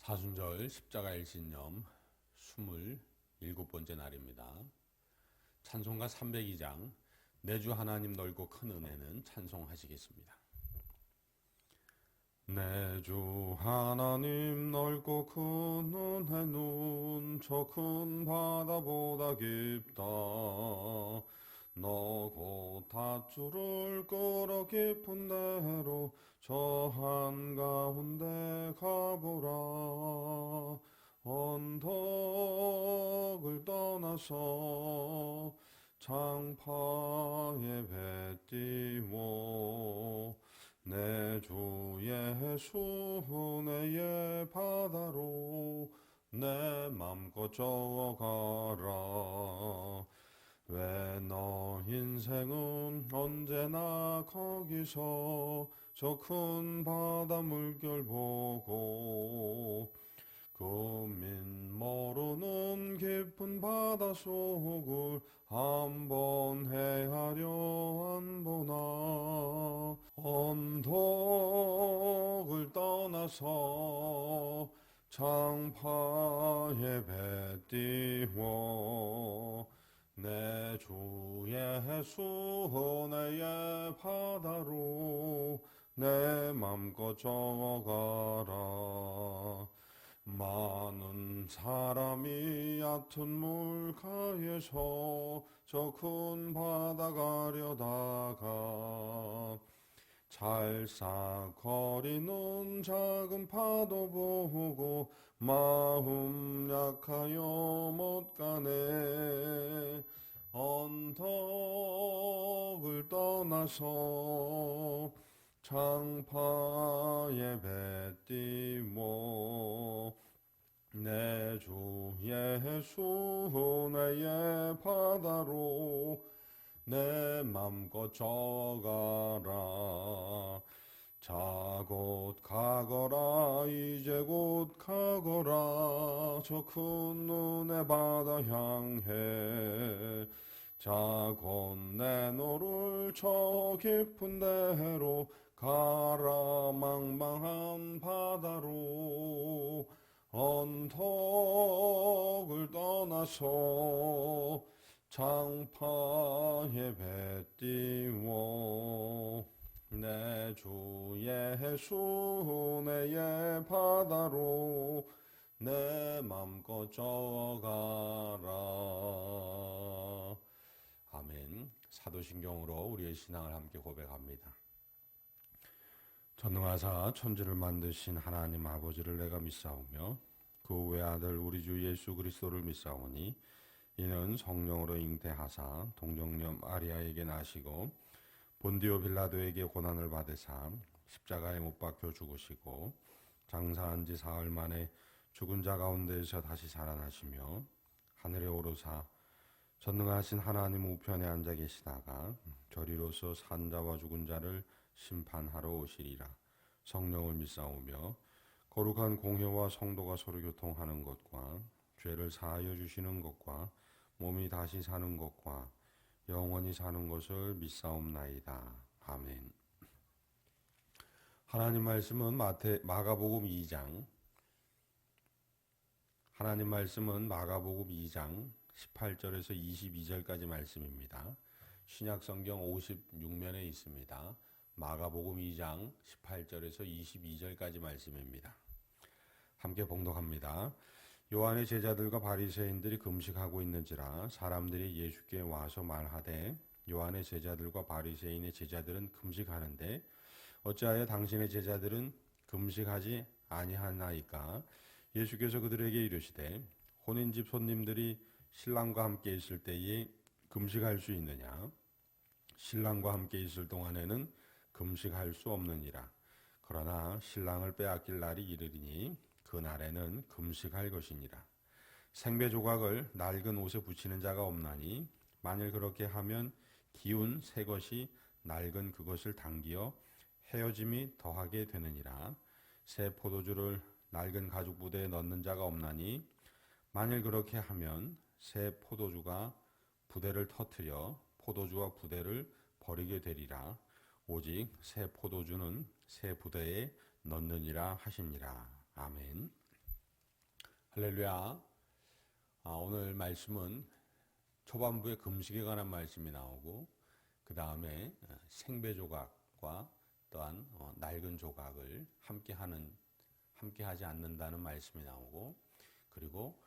사순절 십자가의 신념 27번째 날입니다. 찬송가 302장 내 주 하나님 넓고 큰 은혜는 찬송하시겠습니다. 내 주 하나님 넓고 큰 은혜는 저 큰 바다보다 깊다. 너 곧 닷줄을 끌어 깊은 데로 저 한가운데 가보라. 언덕을 떠나서 장파에 배 띄워 내 주 예수 은혜의 바다로 내 맘껏 저어가라. 왜 너 인생은 언제나 거기서 저 큰 바다 물결 보고 금민 모르는 깊은 바닷속을 한번 헤아려 안 보나. 언덕을 떠나서 장파에 배 띄워 내 주 예수 은혜의 바다로 내 맘껏 저어가라. 많은 사람이 얕은 물가에서 저 큰 바다 가려다가 찰싹거리는 작은 파도 보고 마음 약하여 못 가네. 언덕을 떠나서 장파에 배 띄워 내 주 예수 은혜의 바다로 내 맘껏 저어가라. 자 곧 가거라 이제 곧 가거라 저 큰 은혜 바다 향해. 자 곧 내 너를 저 깊은 데로 가라. 망망한 바다로 언덕을 떠나서 장파에 배 띄워 내 주 예수 은혜의 바다로 내 맘껏 저어가라. 아멘. 사도신경으로 우리의 신앙을 함께 고백합니다. 전능하사 천지를 만드신 하나님 아버지를 내가 믿사오며 그 외아들 우리 주 예수 그리스도를 믿사오니 이는 성령으로 잉태하사 동정녀 마리아에게 나시고 본디오 빌라도에게 고난을 받으사 십자가에 못 박혀 죽으시고 장사한 지 사흘 만에 죽은 자 가운데에서 다시 살아나시며 하늘에 오르사 전능하신 하나님 우편에 앉아 계시다가 저리로서 산 자와 죽은 자를 심판하러 오시리라. 성령을 믿사오며 거룩한 공회와 성도가 서로 교통하는 것과 죄를 사하여 주시는 것과 몸이 다시 사는 것과 영원히 사는 것을 믿사옵나이다. 아멘. 하나님 말씀은 마가복음 2장 하나님 말씀은 마가복음 2장 18절에서 22절까지 말씀입니다. 신약성경 56면에 있습니다. 마가복음 2장 18절에서 22절까지 말씀입니다. 함께 봉독합니다. 요한의 제자들과 바리새인들이 금식하고 있는지라 사람들이 예수께 와서 말하되 요한의 제자들과 바리새인의 제자들은 금식하는데 어찌하여 당신의 제자들은 금식하지 아니하나이까. 예수께서 그들에게 이르시되 혼인집 손님들이 신랑과 함께 있을 때에 금식할 수 있느냐. 신랑과 함께 있을 동안에는 금식할 수 없느니라. 그러나 신랑을 빼앗길 날이 이르리니 그 날에는 금식할 것이니라. 생배 조각을 낡은 옷에 붙이는 자가 없나니 만일 그렇게 하면 기운 새 것이 낡은 그것을 당기어 헤어짐이 더하게 되느니라. 새 포도주를 낡은 가죽 부대에 넣는 자가 없나니 만일 그렇게 하면 새 포도주가 부대를 터뜨려 포도주와 부대를 버리게 되리라. 오직 새 포도주는 새 부대에 넣느니라 하시니라. 아멘. 할렐루야. 오늘 말씀은 초반부에 금식에 관한 말씀이 나오고 그 다음에 생배 조각과 또한 낡은 조각을 함께 하지 않는다는 말씀이 나오고 그리고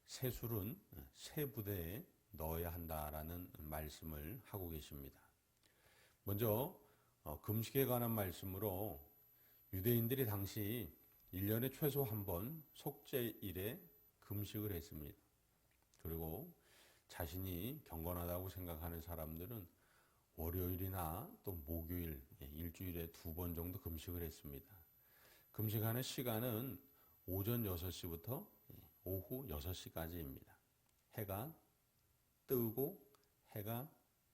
새술은 새 부대에 넣어야 한다라는 말씀을 하고 계십니다. 먼저 금식에 관한 말씀으로 유대인들이 당시 1년에 최소 한 번 속죄일에 금식을 했습니다. 그리고 자신이 경건하다고 생각하는 사람들은 월요일이나 또 목요일, 일주일에 2번 정도 금식을 했습니다. 금식하는 시간은 오전 6시부터 오후 6시까지입니다. 해가 뜨고 해가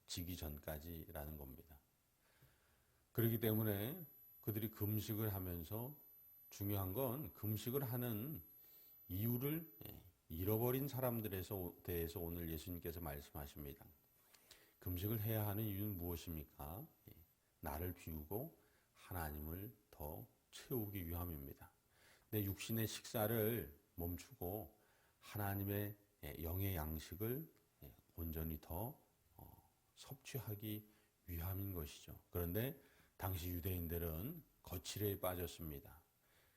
지기 전까지라는 겁니다. 그렇기 때문에 그들이 금식을 하면서 중요한 건 금식을 하는 이유를 잃어버린 사람들에 대해서 오늘 예수님께서 말씀하십니다. 금식을 해야 하는 이유는 무엇입니까? 나를 비우고 하나님을 더 채우기 위함입니다. 내 육신의 식사를 멈추고 하나님의 영의 양식을 온전히 더 섭취하기 위함인 것이죠. 그런데 당시 유대인들은 거칠에 빠졌습니다.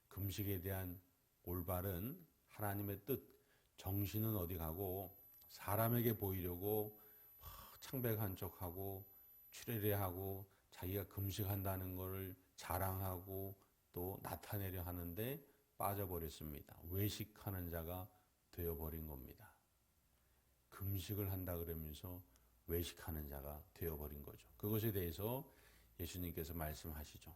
금식에 대한 올바른 하나님의 뜻, 정신은 어디 가고 사람에게 보이려고 창백한 척하고 추레레하고 자기가 금식한다는 것을 자랑하고 또 나타내려 하는데 빠져버렸습니다. 외식하는 자가 되어버린 겁니다. 금식을 한다 그러면서 외식하는 자가 되어버린 거죠. 그것에 대해서 예수님께서 말씀하시죠.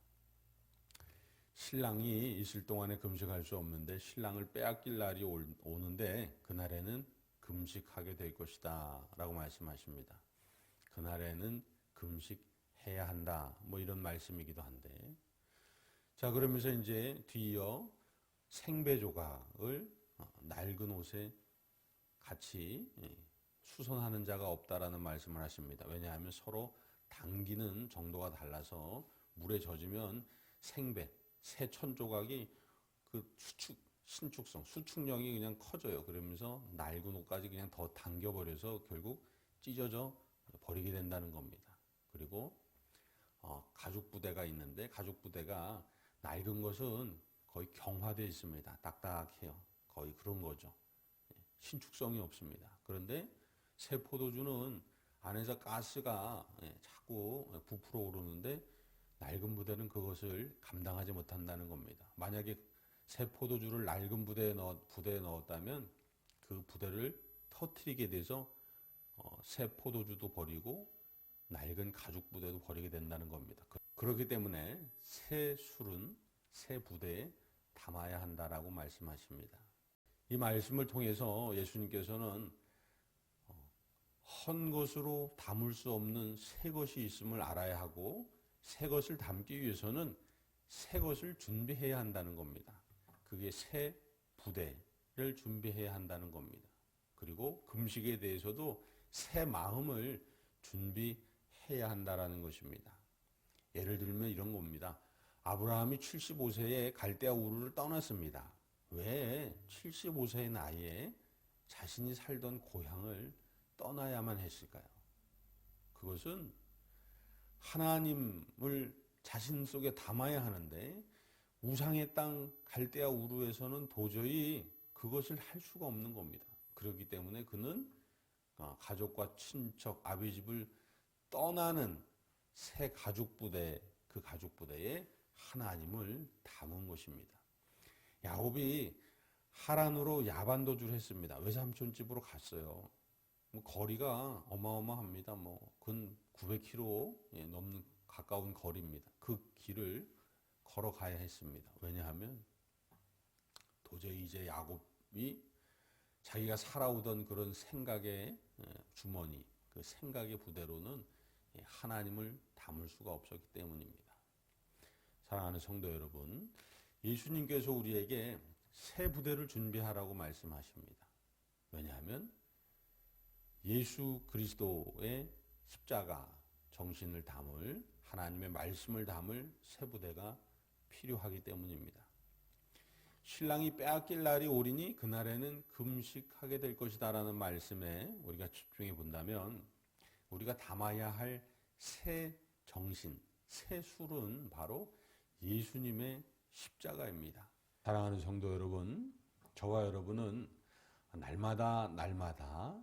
신랑이 있을 동안에 금식할 수 없는데 신랑을 빼앗길 날이 오는데 그날에는 금식하게 될 것이다 라고 말씀하십니다. 그날에는 금식해야 한다 이런 말씀이기도 한데 자 그러면서 이제 뒤이어 생배 조각을 낡은 옷에 같이 수선하는 자가 없다라는 말씀을 하십니다. 왜냐하면 서로 당기는 정도가 달라서 물에 젖으면 생배 새 천 조각이 그 수축력이 그냥 커져요. 그러면서 낡은 옷까지 그냥 더 당겨버려서 결국 찢어져 버리게 된다는 겁니다. 그리고 가죽 부대가 있는데 가죽 부대가 낡은 것은 거의 경화되어 있습니다. 딱딱해요. 거의 그런 거죠. 신축성이 없습니다. 그런데 새 포도주는 안에서 가스가 자꾸 부풀어 오르는데 낡은 부대는 그것을 감당하지 못한다는 겁니다. 만약에 새 포도주를 낡은 부대에 넣었다면 그 부대를 터뜨리게 돼서 새 포도주도 버리고 낡은 가죽 부대도 버리게 된다는 겁니다. 그렇기 때문에 새 술은 새 부대에 담아야 한다라고 말씀하십니다. 이 말씀을 통해서 예수님께서는 헌 것으로 담을 수 없는 새 것이 있음을 알아야 하고 새 것을 담기 위해서는 새 것을 준비해야 한다는 겁니다. 그게 새 부대를 준비해야 한다는 겁니다. 그리고 금식에 대해서도 새 마음을 준비해야 한다는 것입니다. 예를 들면 이런 겁니다. 아브라함이 75세에 갈대아 우르를 떠났습니다. 왜 75세의 나이에 자신이 살던 고향을 떠나야만 했을까요? 그것은 하나님을 자신 속에 담아야 하는데 우상의 땅 갈대아 우르에서는 도저히 그것을 할 수가 없는 겁니다. 그렇기 때문에 그는 가족과 친척, 아비집을 떠나는 새 가죽 부대, 그 가죽 부대에 하나님을 담은 것입니다. 야곱이 하란으로 야반도주를 했습니다. 외삼촌 집으로 갔어요. 거리가 어마어마합니다. 근 900km 넘는 가까운 거리입니다. 그 길을 걸어가야 했습니다. 왜냐하면 도저히 이제 야곱이 자기가 살아오던 그런 생각의 주머니, 그 생각의 부대로는 하나님을 담을 수가 없었기 때문입니다. 사랑하는 성도 여러분, 예수님께서 우리에게 새 부대를 준비하라고 말씀하십니다. 왜냐하면 예수 그리스도의 십자가 정신을 담을 하나님의 말씀을 담을 새 부대가 필요하기 때문입니다. 신랑이 빼앗길 날이 오리니 그날에는 금식하게 될 것이다라는 말씀에 우리가 집중해 본다면 우리가 담아야 할 새 정신, 새 술은 바로 예수님의 십자가입니다. 사랑하는 성도 여러분, 저와 여러분은 날마다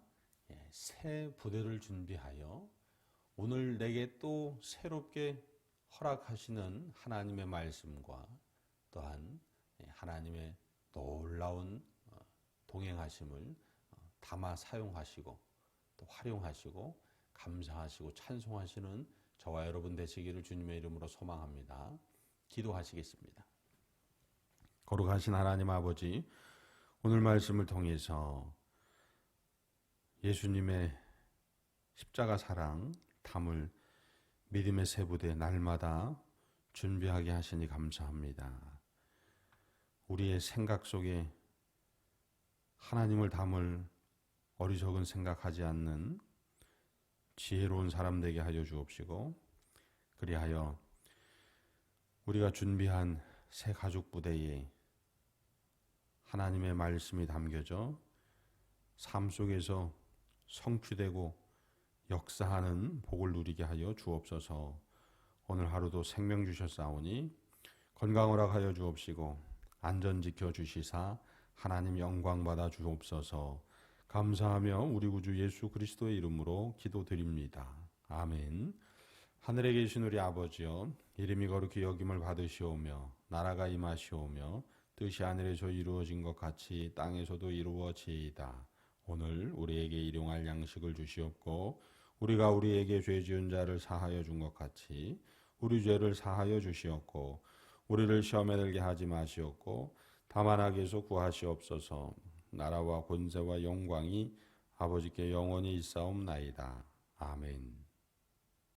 새 부대를 준비하여 오늘 내게 또 새롭게 허락하시는 하나님의 말씀과 또한 하나님의 놀라운 동행하심을 담아 사용하시고 또 활용하시고 감사하시고 찬송하시는 저와 여러분 되시기를 주님의 이름으로 소망합니다. 기도하시겠습니다. 거룩하신 하나님 아버지, 오늘 말씀을 통해서 예수님의 십자가 사랑 담을 믿음의 새 부대 날마다 준비하게 하시니 감사합니다. 우리의 생각 속에 하나님을 담을 어리석은 생각하지 않는 지혜로운 사람 되게 하여 주옵시고, 그리하여 우리가 준비한 새 가죽 부대에 하나님의 말씀이 담겨져 삶 속에서 성취되고 역사하는 복을 누리게 하여 주옵소서. 오늘 하루도 생명 주셨사오니 건강 허락하여 주옵시고 안전 지켜 주시사 하나님 영광 받아 주옵소서. 감사하며 우리 구주 예수 그리스도의 이름으로 기도드립니다. 아멘. 하늘에 계신 우리 아버지여, 이름이 거룩히 여김을 받으시오며 나라가 임하시오며 뜻이 하늘에서 이루어진 것 같이 땅에서도 이루어지이다. 오늘 우리에게 일용할 양식을 주시옵고 우리가 우리에게 죄 지은 자를 사하여 준 것 같이 우리 죄를 사하여 주시옵고 우리를 시험에 들게 하지 마시옵고 다만 악에서 구하시옵소서. 나라와 권세와 영광이 아버지께 영원히 있사옵나이다. 아멘.